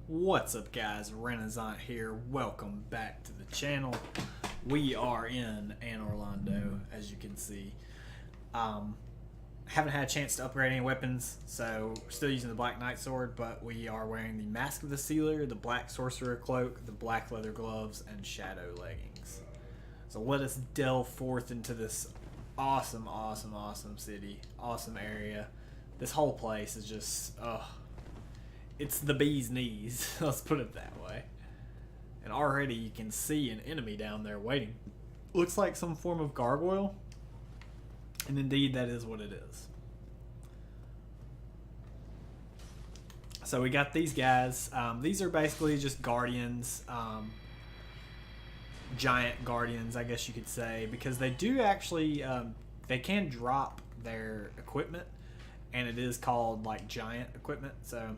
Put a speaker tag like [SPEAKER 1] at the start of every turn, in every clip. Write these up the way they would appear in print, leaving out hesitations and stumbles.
[SPEAKER 1] What's up, guys? Renasant here. Welcome back to the channel. We are in Anor, Londo, as you can see. Haven't had a chance to upgrade any weapons, so we're still using the Black Knight Sword, but we are wearing the Mask of the Sealer, the Black Sorcerer Cloak, the Black Leather Gloves, and Shadow Leggings. So let us delve forth into this awesome city, awesome area. This whole place is just, it's the bee's knees, let's put it that way. And already you can see an enemy down there waiting. Looks like some form of gargoyle. And indeed, that is what it is. So we got these guys. These are basically just guardians. Giant guardians, I guess you could say. Because they do actually, they can drop their equipment. And it is called, like, giant equipment. So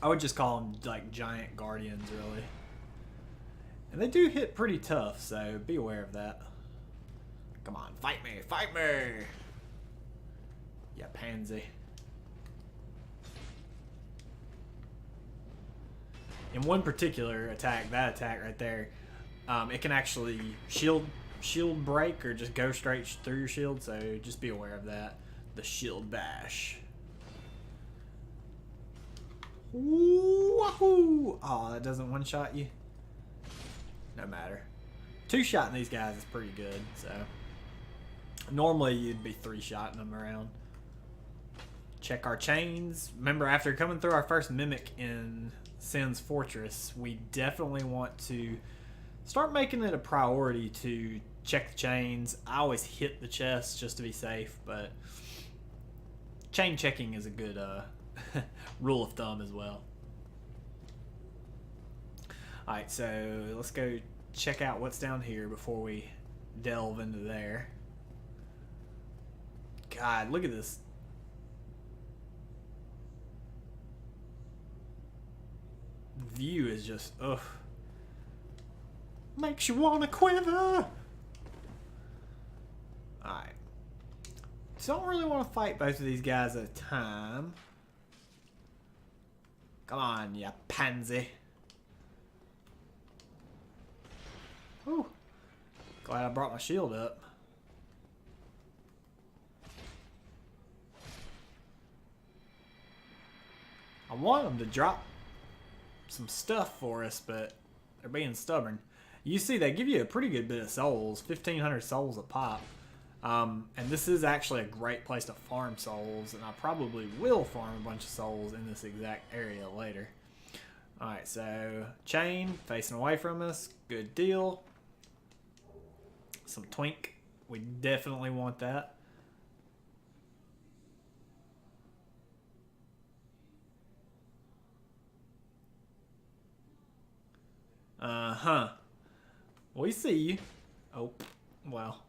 [SPEAKER 1] I would just call them, like, giant guardians, really. And they do hit pretty tough, so be aware of that. Come on, fight me, fight me! Yeah, pansy. In one particular attack, that attack right there, it can actually shield break or just go straight through your shield, so just be aware of that. The shield bash. Wahoo! Oh, that doesn't one-shot you? No matter. Two-shotting these guys is pretty good, so. Normally, you'd be three-shotting them around. Check our chains. Remember, after coming through our first Mimic in Sin's Fortress, we definitely want to start making it a priority to check the chains. I always hit the chest just to be safe, but chain checking is a good rule of thumb as well. Alright, so let's go check out what's down here before we delve into there. God, look at this. View is just, ugh. Makes you want to quiver. Alright. Don't really want to fight both of these guys at a time. Come on, you pansy. Whew. Glad I brought my shield up. I want them to drop some stuff for us, but they're being stubborn. You see, they give you a pretty good bit of souls, 1,500 souls a pop. And this is actually a great place to farm souls, and I probably will farm a bunch of souls in this exact area later. Alright, so chain facing away from us, good deal. Some twink, we definitely want that. We see you. Oh, well.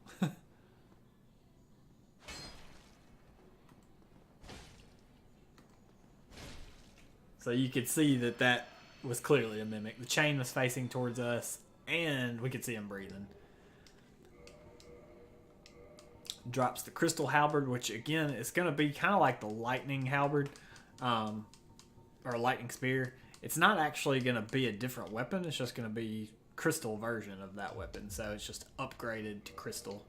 [SPEAKER 1] So you could see that that was clearly a Mimic. The chain was facing towards us, and we could see him breathing. Drops the Crystal Halberd, which again is going to be kind of like the Lightning Halberd, or Lightning Spear. It's not actually going to be a different weapon. It's just going to be crystal version of that weapon. So it's just upgraded to crystal.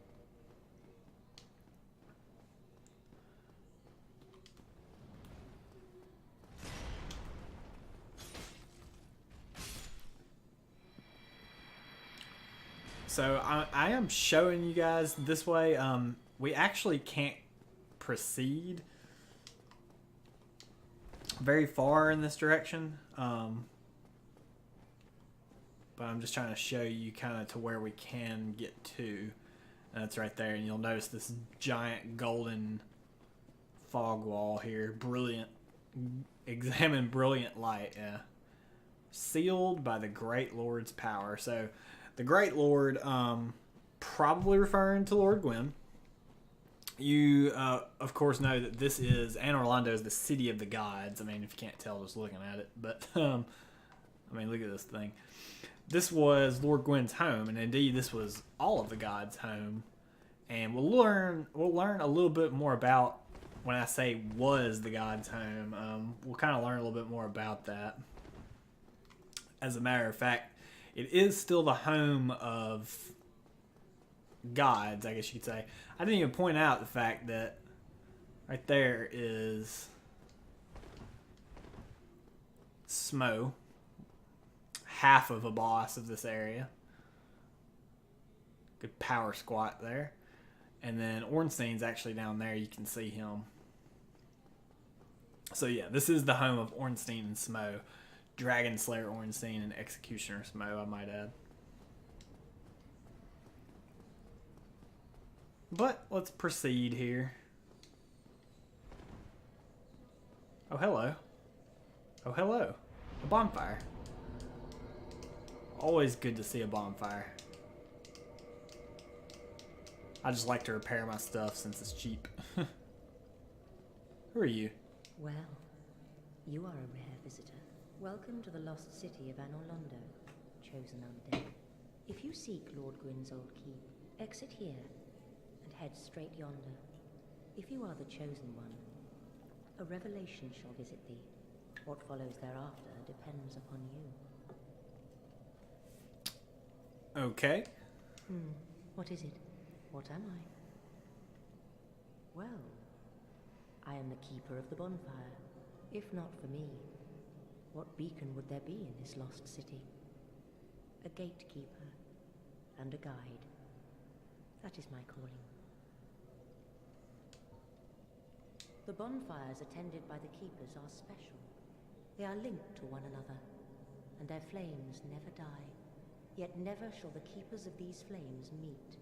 [SPEAKER 1] So I am showing you guys this way. We actually can't proceed very far in this direction. But I'm just trying to show you kind of to where we can get to. And that's right there. And you'll notice this giant golden fog wall here. Brilliant. Examine brilliant light. Yeah. Sealed by the Great Lord's power. So the Great Lord, probably referring to Lord Gwyn. You, of course, know that this is, Anor Londo is the city of the gods. I mean, if you can't tell just looking at it. But, I mean, look at this thing. This was Lord Gwyn's home, and indeed this was all of the gods' home. And we'll learn a little bit more about when I say was the god's home, we'll kind of learn a little bit more about that. As a matter of fact, it is still the home of gods, I guess you could say. I didn't even point out the fact that right there is Smo, half of a boss of this area. Good power squat there. And then Ornstein's actually down there. You can see him. So yeah, this is the home of Ornstein and Smo. Dragon Slayer Ornstein and Executioner Smo, I might add. But let's proceed here. Oh, hello. Oh, hello. A bonfire. Always good to see a bonfire. I just like to repair my stuff since it's cheap. Who are you?
[SPEAKER 2] Well, you are a rare visitor. Welcome to the lost city of Anor Londo, chosen undead. If you seek Lord Gwyn's old keep, exit here and head straight yonder. If you are the chosen one, a revelation shall visit thee. What follows thereafter depends upon you.
[SPEAKER 1] Okay.
[SPEAKER 2] What is it? What am I? Well, I am the keeper of the bonfire. If not for me, what beacon would there be in this lost city? A gatekeeper and a guide. That is my calling. The bonfires attended by the keepers are special. They are linked to one another, and their flames never die. Yet never shall the keepers of these flames meet.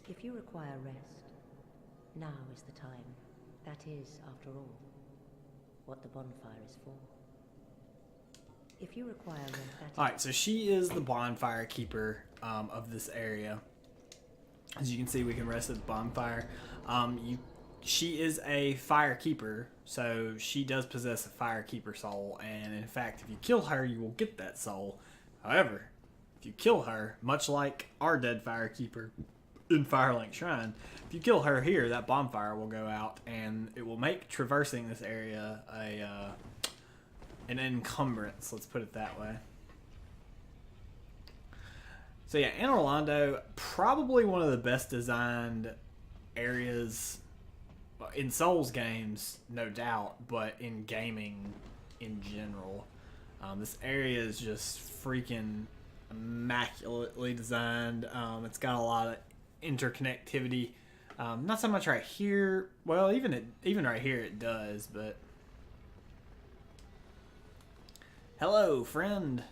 [SPEAKER 2] If you require rest, now is the time. That is, after all, what the bonfire is for. If you require rest,
[SPEAKER 1] Alright, so she is the bonfire keeper of this area. As you can see, we can rest at the bonfire. She is a fire keeper, so she does possess a fire keeper soul, and in fact, if you kill her, you will get that soul. However, if you kill her, much like our dead fire keeper in Firelink Shrine, if you kill her here, that bonfire will go out, and it will make traversing this area an encumbrance, let's put it that way. So yeah, Anor Londo, probably one of the best designed areas in Souls games, no doubt, but in gaming in general. This area is just freaking immaculately designed. It's got a lot of interconnectivity. Not so much right here. Well, even right here it does, but... Hello, friend.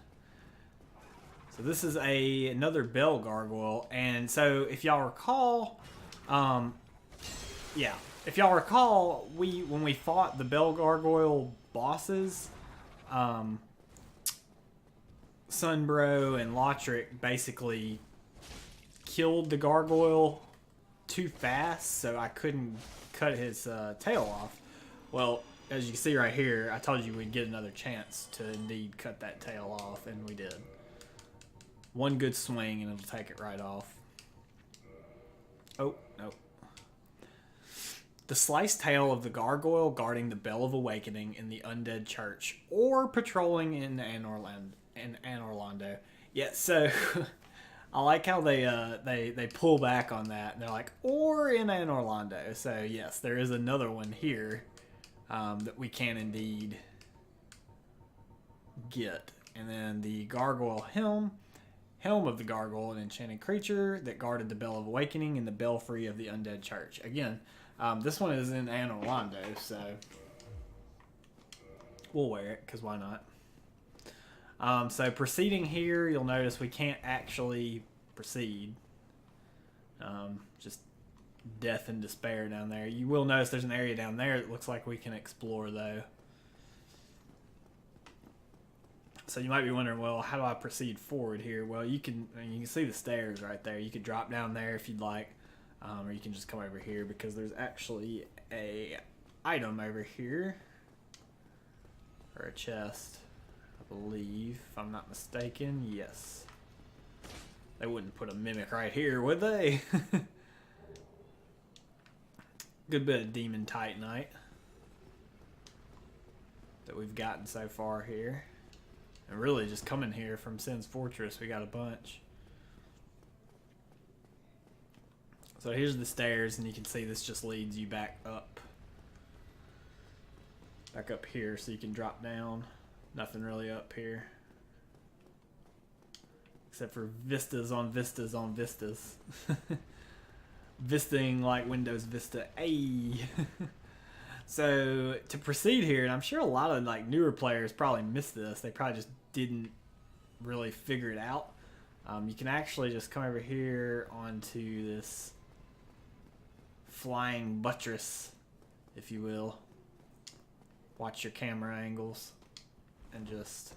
[SPEAKER 1] So this is another bell gargoyle, and so if y'all recall, yeah, if y'all recall, when we fought the bell gargoyle bosses, Sunbro and Lotric basically killed the gargoyle too fast, so I couldn't cut his tail off. Well, as you can see right here, I told you we'd get another chance to indeed cut that tail off, and we did. One good swing and it'll take it right off. Oh, no. The sliced tail of the gargoyle guarding the Bell of Awakening in the Undead Church, or patrolling in Anor Londo. Yeah, so I like how they pull back on that, and they're like, or in Anor Londo. So yes, there is another one here that we can indeed get. And then the gargoyle helm of the gargoyle, an enchanted creature that guarded the Bell of Awakening in the belfry of the Undead Church. Again, this one is in Anor Londo, so we'll wear it, because why not? So proceeding here, you'll notice we can't actually proceed. Just death and despair down there. You will notice there's an area down there that looks like we can explore, though. So you might be wondering, well, how do I proceed forward here? Well, you can see the stairs right there. You could drop down there if you'd like, or you can just come over here, because there's actually a item over here, or a chest, I believe, if I'm not mistaken. Yes. They wouldn't put a mimic right here, would they? good bit of Demon Titanite that we've gotten so far here. And really just coming here from Sin's Fortress, we got a bunch. So here's the stairs, and you can see this just leads you back up. Back up here, so you can drop down. Nothing really up here. Except for vistas on vistas on vistas. Vistaing like Windows Vista. Ayy. So to proceed here, and I'm sure a lot of like newer players probably missed this. They probably just didn't really figure it out. You can actually just come over here onto this flying buttress, if you will. Watch your camera angles and just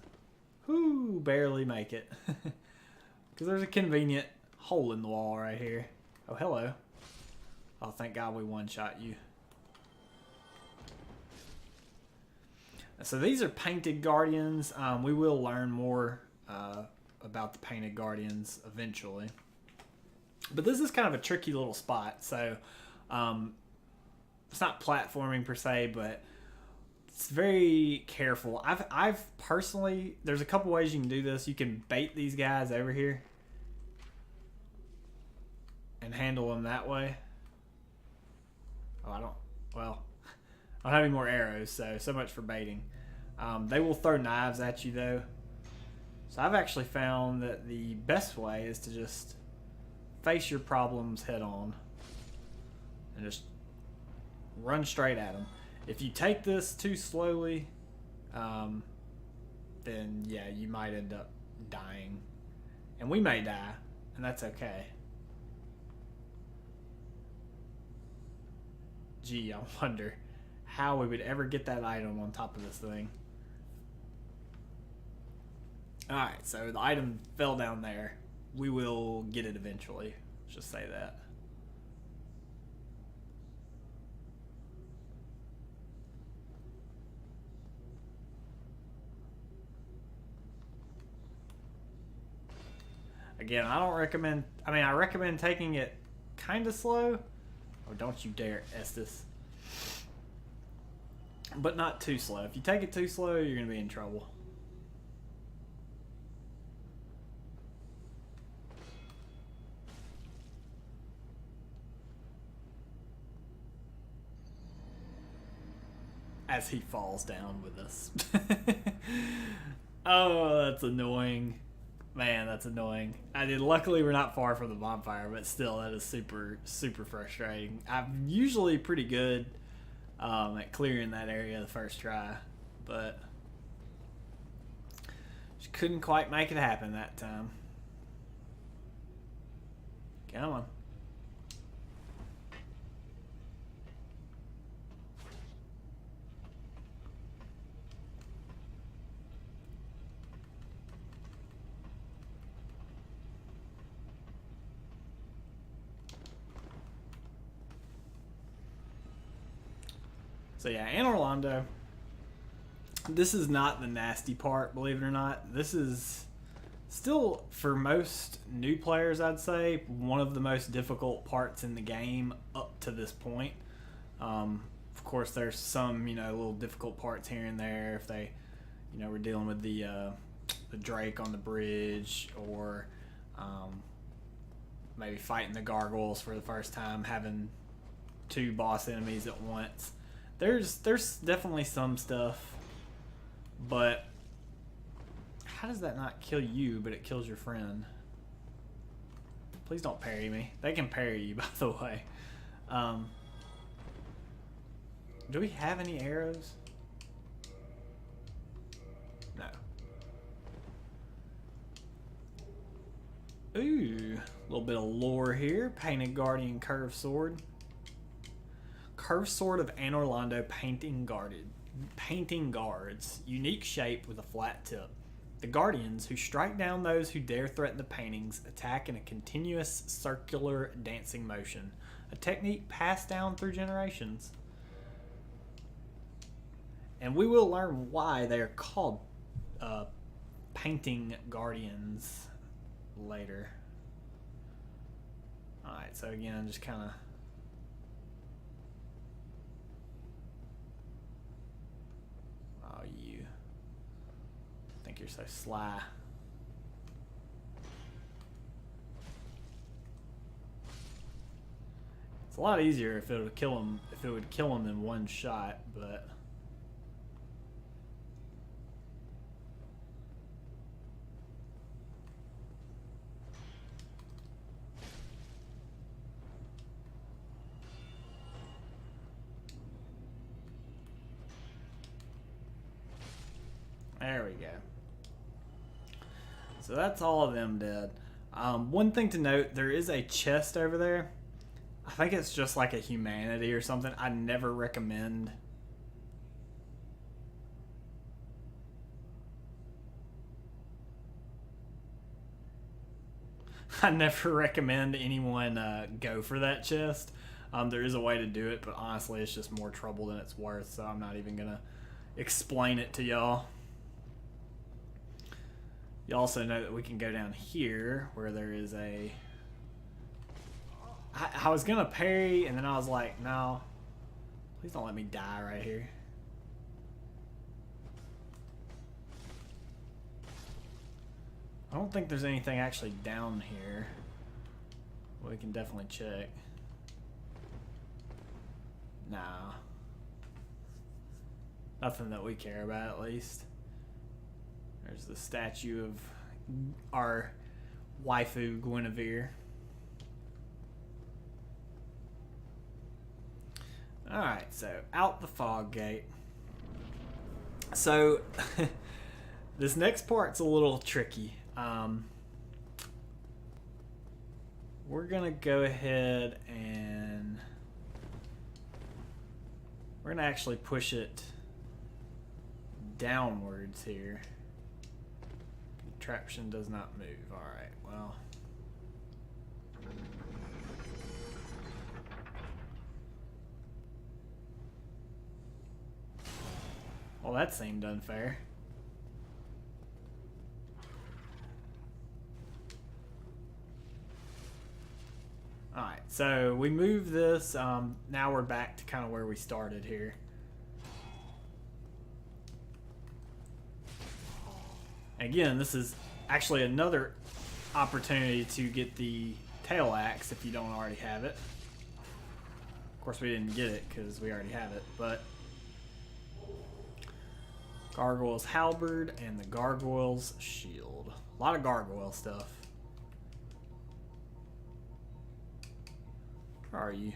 [SPEAKER 1] barely make it. Because there's a convenient hole in the wall right here. Oh, hello. Oh, thank God we one-shot you. So these are painted guardians. We will learn more about the painted guardians eventually. But this is kind of a tricky little spot. So it's not platforming per se, but it's very careful. I've personally, there's a couple ways you can do this. You can bait these guys over here and handle them that way. Oh, I don't have any more arrows, so much for baiting. They will throw knives at you though. So I've actually found that the best way is to just face your problems head on and just run straight at them. If you take this too slowly, then yeah, you might end up dying. And we may die, and that's okay. Gee, I wonder how we would ever get that item on top of this thing. Alright, so the item fell down there. We will get it eventually. Let's just say that. Again, I recommend taking it kind of slow. Oh, don't you dare, Estes. But not too slow. If you take it too slow, you're going to be in trouble. As he falls down with us. Oh, that's annoying. Man, that's annoying. Luckily, we're not far from the bonfire, but still, that is super, super frustrating. I'm usually pretty good at clearing that area the first try, but just couldn't quite make it happen that time. Come on. So yeah, Anor Londo. This is not the nasty part, believe it or not. This is still, for most new players, I'd say, one of the most difficult parts in the game up to this point. Of course, there's some, little difficult parts here and there if they, we're dealing with the Drake on the bridge, or maybe fighting the gargoyles for the first time, having two boss enemies at once. There's definitely some stuff, but how does that not kill you, but it kills your friend? Please don't parry me. They can parry you, by the way. Do we have any arrows? No. Ooh, a little bit of lore here. Painted Guardian Curved Sword. Curved Sword of Anor Londo painting guards. Unique shape with a flat tip. The Guardians, who strike down those who dare threaten the paintings, attack in a continuous circular dancing motion. A technique passed down through generations. And we will learn why they are called painting guardians later. Alright, so again, just kind of think you're so sly. It's a lot easier if it would kill him. If it would kill him in one shot, but. There we go. So that's all of them dead. One thing to note, there is a chest over there. I think it's just like a humanity or something. I never recommend... I never recommend anyone go for that chest. There is a way to do it, but honestly, it's just more trouble than it's worth, so I'm not even going to explain it to y'all. You also know that we can go down here where there is a... I was going to parry, and then I was like, no. Please don't let me die right here. I don't think there's anything actually down here. Well, we can definitely check. Nah. Nothing that we care about, at least. There's the statue of our waifu, Guinevere. Alright, so out the fog gate. So, this next part's a little tricky. We're gonna go ahead and we're gonna actually push it downwards here. Contraption does not move. Alright, well. Well, that seemed unfair. Alright, so we move this. Now we're back to kind of where we started here. Again, this is actually another opportunity to get the tail axe if you don't already have it. Of course, we didn't get it because we already have it, but Gargoyle's halberd and the Gargoyle's shield. A lot of gargoyle stuff. Where are you?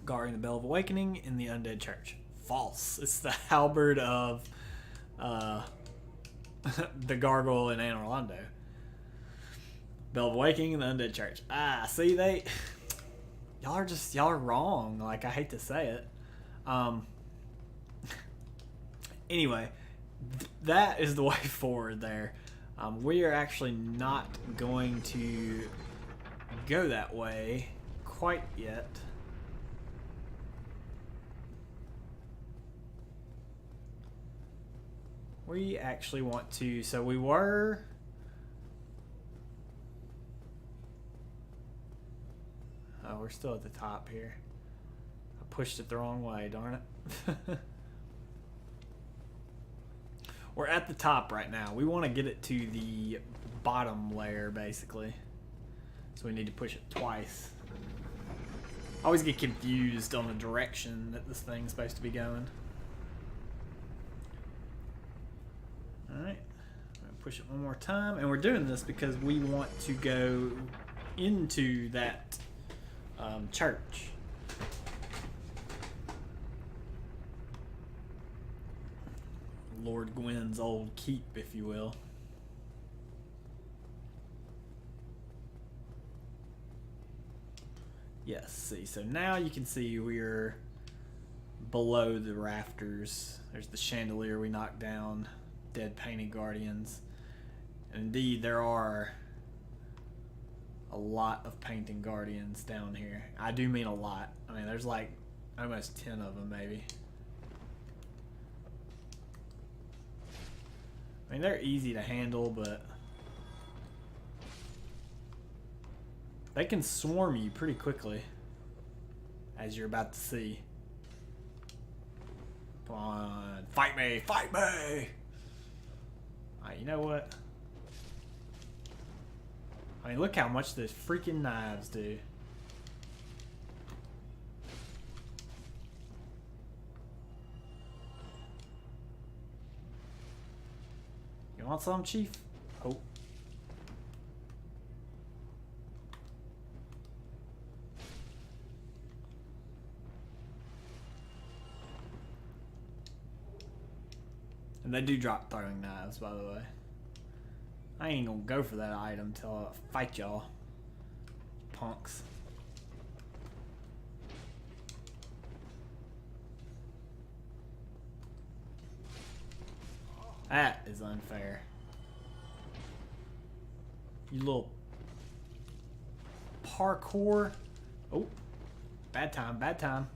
[SPEAKER 1] Guarding the Bell of Awakening in the Undead Church. False. It's the halberd of the Gargoyle in Anor Londo. Bell of Awakening in the Undead Church. Ah, see, y'all are wrong. Like, I hate to say it. Anyway, that is the way forward there. We are actually not going to go that way quite yet. We actually want to, so we were... Oh, we're still at the top here. I pushed it the wrong way, darn it. We're at the top right now. We want to get it to the bottom layer, basically. So we need to push it twice. I always get confused on the direction that this thing's supposed to be going. Alright. I'm going to push it one more time. And we're doing this because we want to go into that church. Lord Gwyn's old keep, if you will. Yes, see, so now you can see we're below the rafters. There's the chandelier we knocked down, dead painted guardians. And indeed, there are a lot of painting guardians down here. I do mean a lot. I mean, there's like almost 10 of them, maybe. I mean, they're easy to handle, but they can swarm you pretty quickly. as you're about to see. Come on, fight me, fight me! Alright, you know what? I mean, look how much those freaking knives do. You want some, Chief? Oh. And they do drop throwing knives, by the way. I ain't gonna go for that item till I fight y'all. Punks. That is unfair. You little parkour. Oh, bad time, bad time.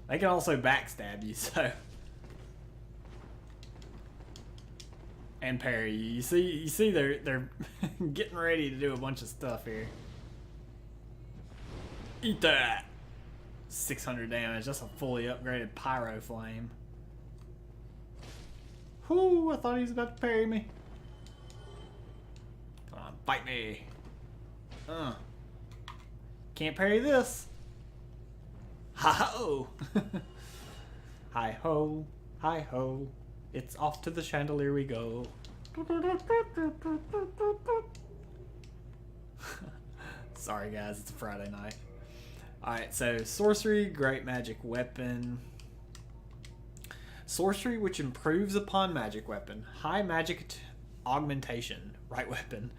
[SPEAKER 1] They can also backstab you, so. And parry you. You see they're getting ready to do a bunch of stuff here. Eat that. 600 damage. That's a fully upgraded pyro flame. Whoo, I thought he was about to parry me. Come on, bite me. Can't parry this. Hi-ho. Hi-ho. Hi-ho. It's off to the chandelier we go. Sorry guys, it's a Friday night. Alright, so sorcery, great magic weapon. Sorcery which improves upon magic weapon. High magic augmentation, right weapon.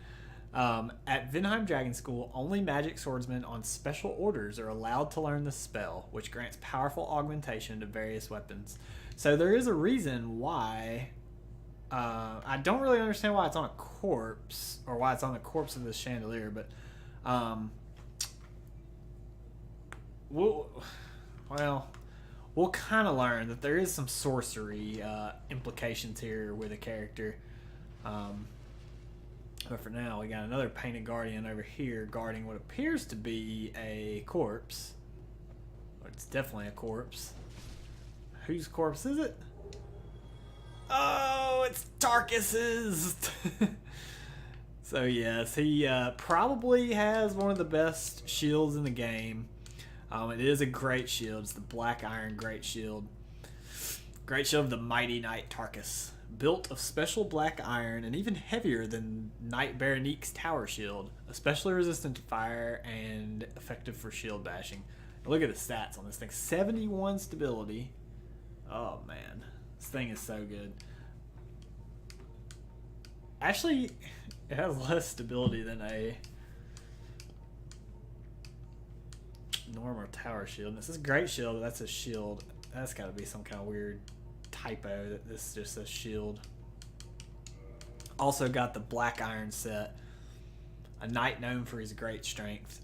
[SPEAKER 1] At Vinheim Dragon School, only magic swordsmen on special orders are allowed to learn the spell, which grants powerful augmentation to various weapons. So there is a reason why. I don't really understand why it's on a corpse, or why it's on the corpse of this chandelier, but we'll kind of learn that there is some sorcery implications here with a character. But for now, we got another painted guardian over here guarding what appears to be a corpse. It's definitely a corpse. Whose corpse is it? Oh, it's Tarkus's! So yes, he probably has one of the best shields in the game. It is a great shield. It's the Black Iron Great Shield. Great Shield of the Mighty Knight Tarkus. Built of special black iron and even heavier than Knight Berenice's Tower Shield. Especially resistant to fire and effective for shield bashing. And look at the stats on this thing. 71 stability. Oh man. This thing is so good. Actually, it has less stability than a normal tower shield. This is Great Shield, but that's a shield. That's got to be some kind of weird typo that this just says shield. Also got the Black Iron set. A knight known for his great strength.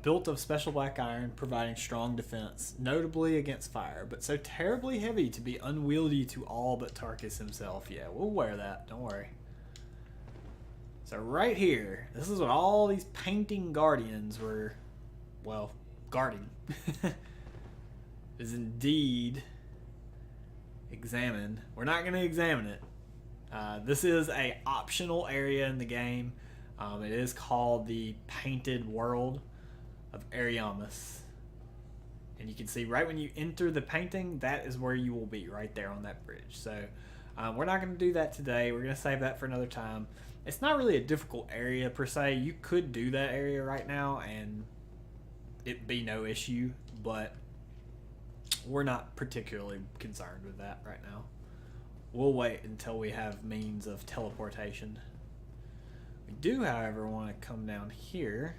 [SPEAKER 1] Built of special black iron, providing strong defense, notably against fire, but so terribly heavy to be unwieldy to all but Tarkus himself. Yeah, we'll wear that. Don't worry. So right here, this is what all these painting guardians were, well, guarding. Is indeed examined. We're not going to examine it. This is a optional area in the game. It is called the Painted World of Ariamus. And you can see right when you enter the painting, that is where you will be, right there on that bridge. So we're not going to do that today. We're going to save that for another time. It's not really a difficult area per se. You could do that area right now and it'd be no issue, but we're not particularly concerned with that right now. We'll wait until we have means of teleportation. We do, however, want to come down here.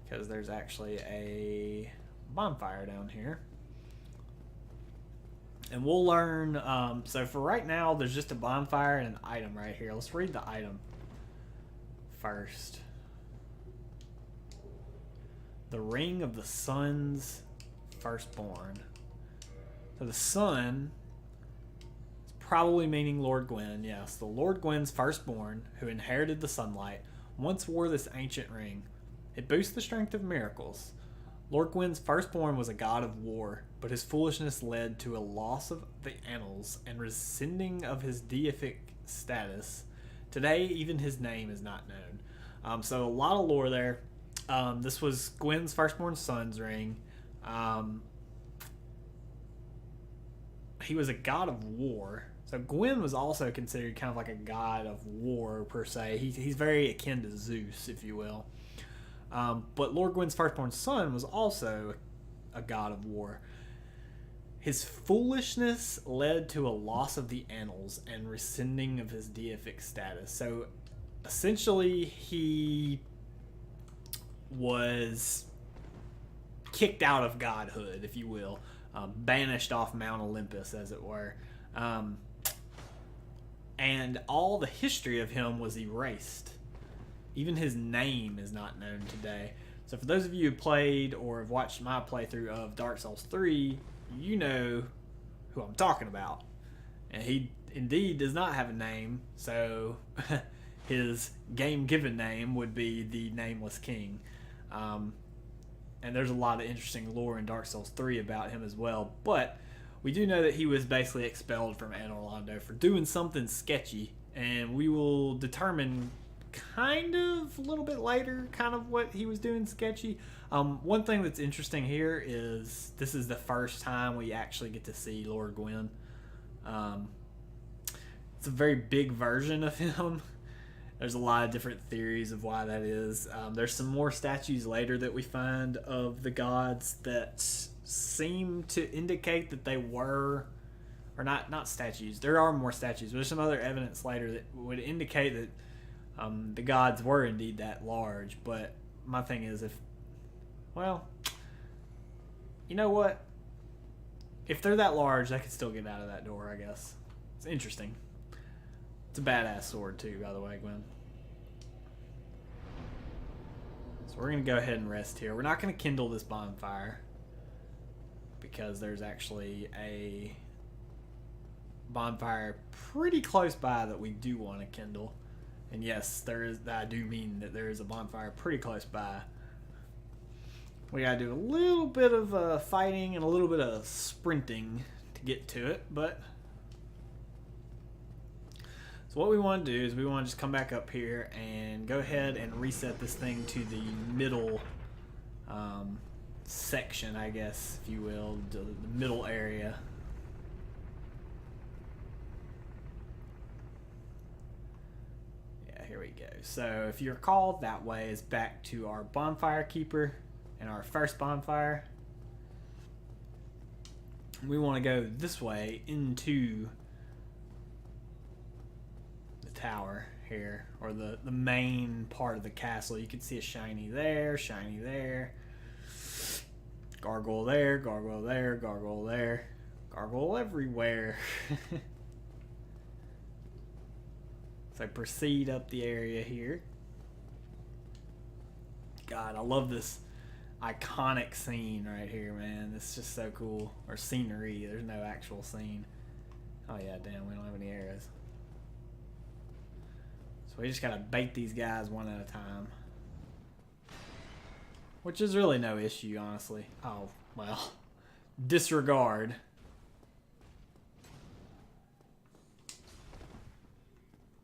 [SPEAKER 1] Because there's actually a bonfire down here. And we'll learn, so for right now, there's just a bonfire and an item right here. Let's read the item first. The Ring of the Sun's Firstborn. So the sun is probably meaning Lord Gwyn. Yes, the Lord Gwyn's firstborn, who inherited the sunlight, once wore this ancient ring. It boosts the strength of miracles. Lord Gwyn's firstborn was a god of war, but his foolishness led to a loss of the annals and rescinding of his deific status. Today, even his name is not known. So a lot of lore there. This was Gwyn's firstborn son's ring. He was a god of war. So Gwyn was also considered kind of like a god of war, per se. He's very akin to Zeus, if you will. But Lord Gwyn's firstborn son was also a god of war. His foolishness led to a loss of the annals and rescinding of his deific status. So essentially, he was kicked out of godhood, if you will, banished off Mount Olympus, as it were. And all the history of him was erased. Even his name is not known today. So for those of you who played or have watched my playthrough of Dark Souls 3, you know who I'm talking about. And he indeed does not have a name, so his game-given name would be the Nameless King. And there's a lot of interesting lore in Dark Souls 3 about him as well. But we do know that he was basically expelled from Anor Londo for doing something sketchy. And we will determine kind of a little bit later kind of what he was doing sketchy. One thing that's interesting here is this is the first time we actually get to see Lord Gwyn. It's a very big version of him. There's a lot of different theories of why that is. There's some more statues later that we find of the gods that seem to indicate that they were, or not statues. There are more statues, but there's some other evidence later that would indicate that the gods were indeed that large. But my thing is, well, you know what? If they're that large, they could still get out of that door, I guess. It's interesting. It's a badass sword too, by the way, Gwen. So we're going to go ahead and rest here. We're not going to kindle this bonfire because there's actually a bonfire pretty close by that we do want to kindle. And yes, there is. I do mean that there is a bonfire pretty close by. We gotta do a little bit of fighting and a little bit of sprinting to get to it, but so what we want to do is we want to just come back up here and go ahead and reset this thing to the middle section, I guess, if you will, the middle area. Yeah, here we go. So if you recall, that way is back to our bonfire keeper and our first bonfire. We want to go this way into the tower here, or the main part of the castle. You can see a shiny there, gargoyle there, gargoyle there, gargoyle there, gargoyle everywhere. So proceed up the area here. God, I love this iconic scene right here, man. It's just so cool. Or scenery. There's no actual scene. Oh yeah, damn, we don't have any arrows. So we just gotta bait these guys one at a time. Which is really no issue, honestly. Oh, well. Disregard.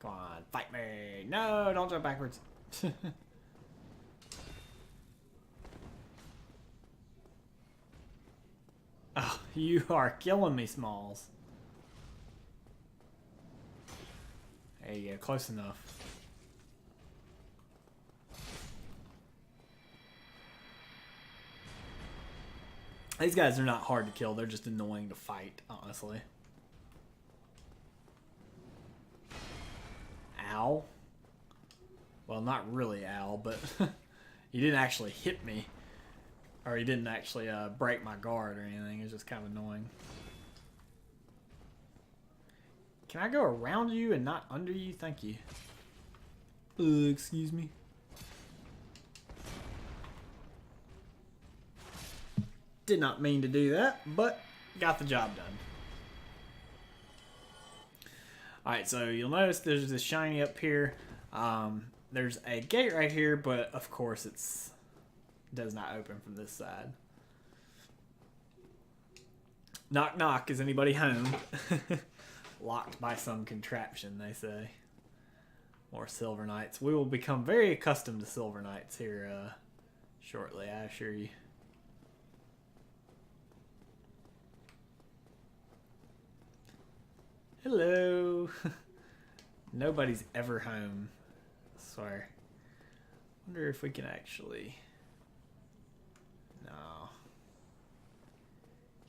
[SPEAKER 1] Come on, fight me. No, don't jump backwards. Oh, you are killing me, Smalls. There you go, close enough. These guys are not hard to kill, they're just annoying to fight, honestly. Ow. Well, not really ow, but he didn't actually hit me. Or he didn't actually break my guard or anything. It's just kind of annoying. Can I go around you and not under you? Thank you. Excuse me. Did not mean to do that, but got the job done. Alright, so you'll notice there's this shiny up here. There's a gate right here, but of course it does not open from this side. Knock knock, is anybody home? Locked by some contraption, they say. More Silver Knights. We will become very accustomed to Silver Knights here shortly, I assure you. Hello. Nobody's ever home. I swear. Wonder if we can actually... No.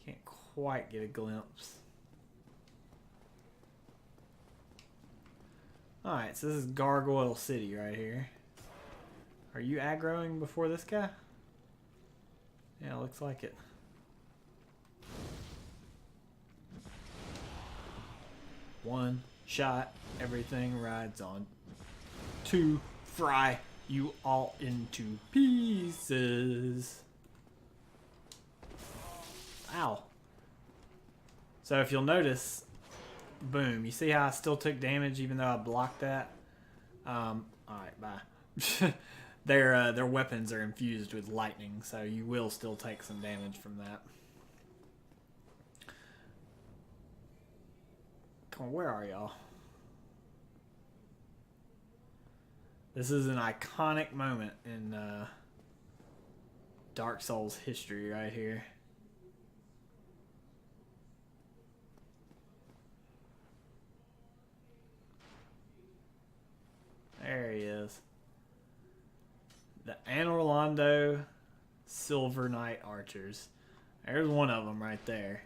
[SPEAKER 1] Can't quite get a glimpse. Alright, so this is Gargoyle City right here. Are you aggroing before this guy? Yeah, looks like it. One shot, everything rides on. To fry you all into pieces. Ow. So if you'll notice, boom, you see how I still took damage even though I blocked that? Alright, bye. Their weapons are infused with lightning, so you will still take some damage from that. Come on, where are y'all? This is an iconic moment in Dark Souls history right here. There he is. The Anor Londo Silver Knight Archers. There's one of them right there.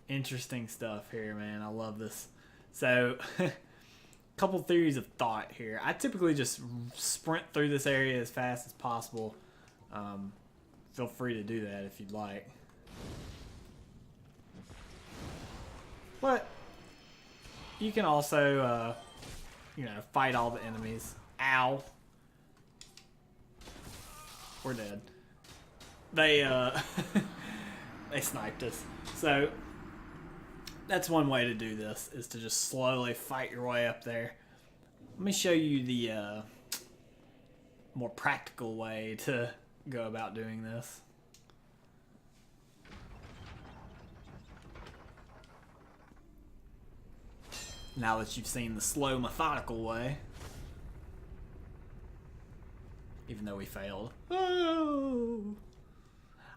[SPEAKER 1] Interesting stuff here, man. I love this. So, couple theories of thought here. I typically just sprint through this area as fast as possible. Feel free to do that if you'd like. But you can also, you know, fight all the enemies. Ow. We're dead. They, they sniped us. So, that's one way to do this, is to just slowly fight your way up there. Let me show you the more practical way to go about doing this. Now that you've seen the slow, methodical way. Even though we failed. Oh.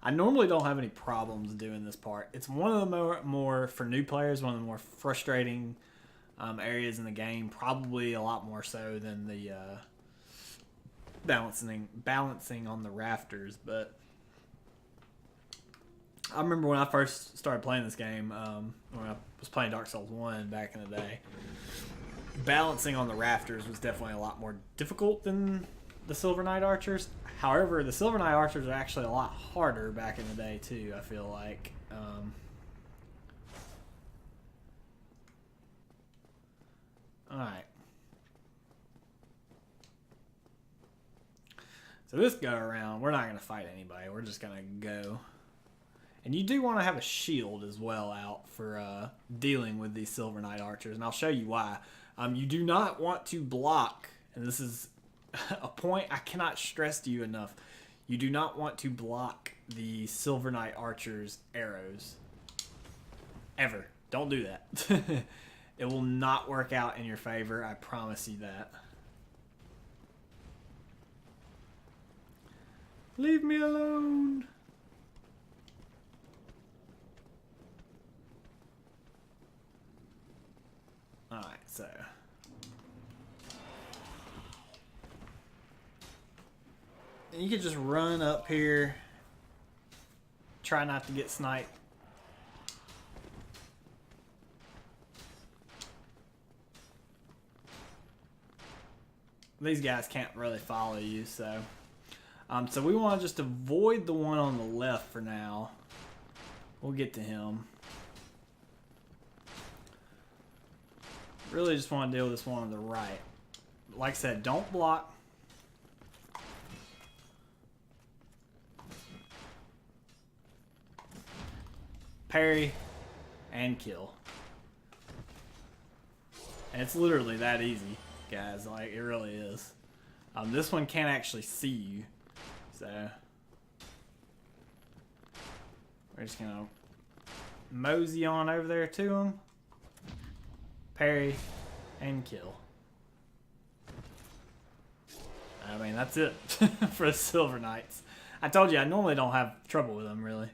[SPEAKER 1] I normally don't have any problems doing this part. It's one of the more for new players, one of the more frustrating areas in the game. Probably a lot more so than the balancing on the rafters. But I remember when I first started playing this game, when I was playing Dark Souls 1 back in the day, balancing on the rafters was definitely a lot more difficult than the Silver Knight Archers. However, the Silver Knight Archers are actually a lot harder back in the day too, I feel like. Alright. So this go around, we're not going to fight anybody. We're just going to go. And you do want to have a shield as well out for dealing with these Silver Knight Archers. And I'll show you why. You do not want to block, and this is a point I cannot stress to you enough. You do not want to block the Silver Knight Archer's arrows. Ever. Don't do that. It will not work out in your favor. I promise you that. Leave me alone. Alright, so... you could just run up here. Try not to get sniped. These guys can't really follow you, so... so we want to just avoid the one on the left for now. We'll get to him. Really just want to deal with this one on the right. Like I said, don't block. Parry and kill. And it's literally that easy, guys. Like, it really is. This one can't actually see you. So, we're just going to mosey on over there to him. Parry and kill. I mean, that's it for the Silver Knights. I told you, I normally don't have trouble with them, really.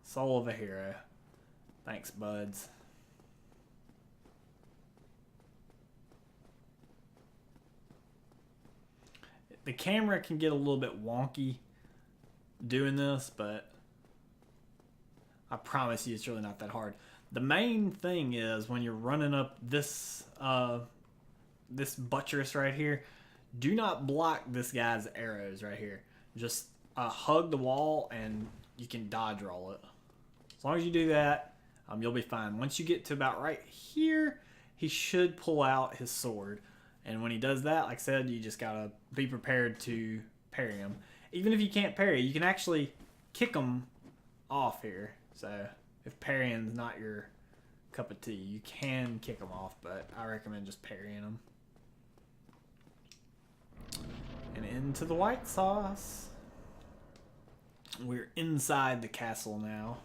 [SPEAKER 1] Soul of a hero. Thanks, buds. The camera can get a little bit wonky doing this, but I promise you it's really not that hard. The main thing is when you're running up this this buttress right here, do not block this guy's arrows right here. Just hug the wall and you can dodge roll it. As long as you do that, you'll be fine. Once you get to about right here, he should pull out his sword. And when he does that, like I said, you just gotta be prepared to parry him. Even if you can't parry, you can actually kick him off here. So if parrying's not your cup of tea, you can kick him off, but I recommend just parrying him. And into the white sauce. We're inside the castle now.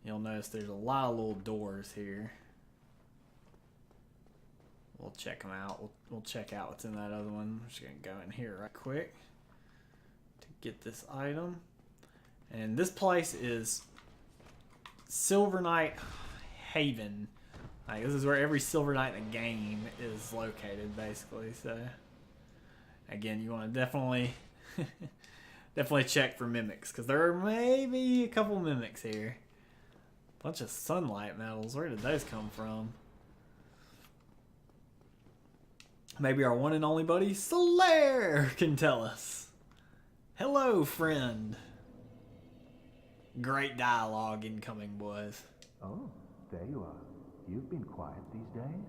[SPEAKER 1] You'll notice there's a lot of little doors here. We'll check them out. We'll check out what's in that other one. I'm just going to go in here right quick to get this item. And this place is Silver Knight Haven. Like, this is where every Silver Knight in the game is located, basically. So, again, you want to definitely check for mimics, because there are maybe a couple mimics here. Bunch of sunlight medals. Where did those come from? Maybe our one and only buddy Slayer can tell us. Hello, friend. Great dialogue incoming, boys.
[SPEAKER 3] Oh, there you are. You've been quiet these days.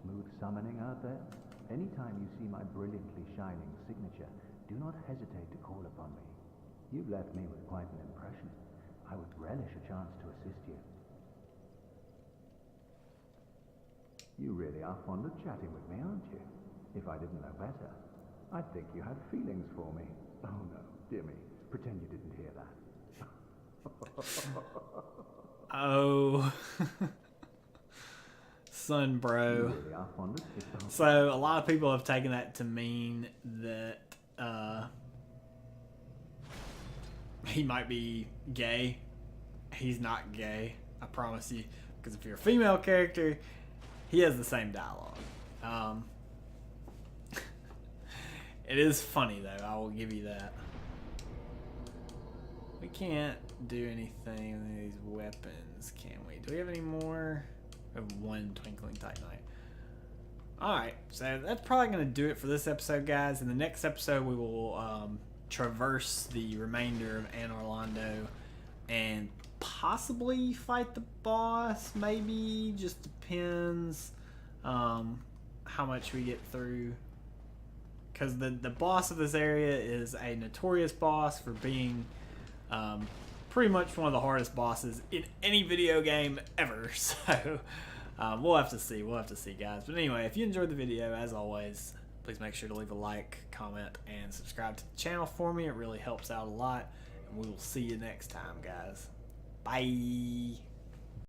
[SPEAKER 3] Smooth summoning out there. Anytime you see my brilliantly shining signature, do not hesitate to call upon me. You've left me with quite an impression. I would relish a chance to assist you. You really are fond of chatting with me, aren't you? If I didn't know better, I'd think you had feelings for me. Oh no, dear me. Pretend you didn't hear that.
[SPEAKER 1] Oh. Son, bro.
[SPEAKER 3] You really are fond of
[SPEAKER 1] So, a lot of people have taken that to mean that he might be gay. He's not gay, I promise you. Because if you're a female character, he has the same dialogue. It is funny, though. I will give you that. We can't do anything with these weapons, can we? Do we have any more? We have one Twinkling Titanite. Alright, so that's probably going to do it for this episode, guys. In the next episode, we will traverse the remainder of Anor Londo and possibly fight the boss, maybe. Just depends how much we get through. Because the boss of this area is a notorious boss for being pretty much one of the hardest bosses in any video game ever. So we'll have to see. We'll have to see, guys. But anyway, if you enjoyed the video, as always, please make sure to leave a like, comment, and subscribe to the channel for me. It really helps out a lot. And we will see you next time, guys. Bye.